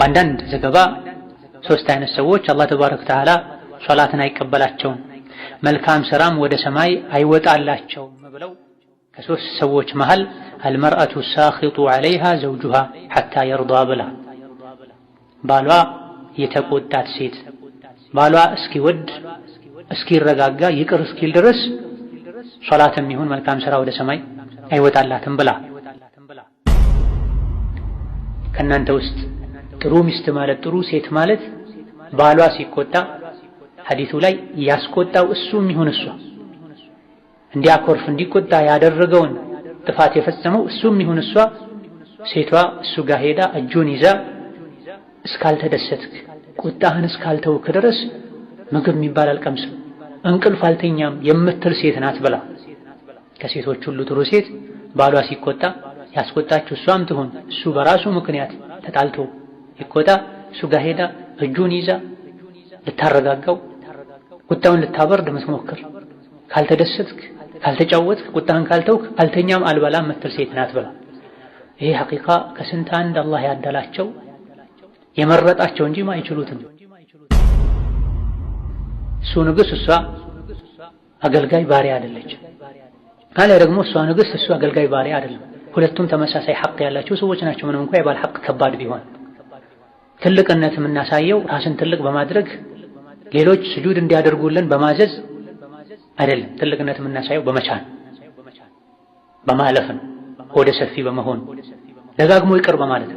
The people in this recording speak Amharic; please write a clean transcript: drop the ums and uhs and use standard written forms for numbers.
በአንዳንድ ዘገባ ሶስት አይነት ሰዎች አላህ ተባረከ ወተዓላ ሶላትን አይቀበላቸውም መልካም ስራም ወደ ሰማይ አይወጣላቸውም ብለው ከሶስት ሰዎች መሃል አልመርአቱ ሳኺጡ ዐለይሃ ዘውጁሃ ሐታ የርዳ ብላ ባሏ የተቆጣት ሴት ባሏ እስኪወድ እስኪረጋጋ ይቅር እስኪል ድረስ ሶላትም ይሁን መልካም ስራ ወደ ሰማይ አይወጣላትም ብላ። ከእናንተ ውስጥ ጥሩ ሚስት ማለት ጥሩ ሴት ማለት ባሏ ሲቆጣ ሐዲሱ ላይ ያስቆጣው እሱም ይሁን እሷ እንዲያኮርፍ እንዲቆጣ ያደረገውን ጥፋት የፈጸመው እሱም ይሁን እሷ ሴቷ እሱ ጋር ሄዳ እጁን ይዛ እስካልተደሰትክ ቁጣህን እስካልተውክ ድረስ ምግብ የሚባል አልቀምስም እንቅልፍ አልተኛም የምትል ሴት ናት ብላ። ከሴቶች ሁሉ ጥሩ ሴት ባሏ ሲቆጣ ያስቆጣችው እሷም ትሁን እሱ በራሱ ምክንያት ተጣልቶ ይቆጣ እሱ ጋር ሄዳ እጁን ይዛ ልታረጋጋው ቁጣውን ልታበርድ የምትሞክር ካልተደሰትክ ካልተጫወትክ ቁጣህን ካልተውክ አልተኛም አልበላም የምትል ሴት ናት ብላ። ይሄ ሐቂቃ ከስንት አንድ አላህ ያዳላቸው የመረጣቸው እንጂ ማይችሉትም። እሱ ንጉስ እሷ አገልጋይ ባሪያ አይደለች ካለ ደግሞ እሷ ንጉስ እሱ አገልጋይ ባሪያ አይደለም። ሁለቱም ተመሳሳይ ሐቅ ያላቸው ሰዎች ናቸው። ምንም እንኳን የባል ሐቅ ከባድ ቢሆን ትልቅነት የምናሳየው ራስን ትልቅ በማድረግ ሌሎች ስጁድ እንዲያደርጉልን በማዘዝ አይደለም። ትልቅነት የምናሳየው በመቻል በማለፍ ነው። ወደ ሰፊ በመሆን ደጋግሞ ይቅር በማለት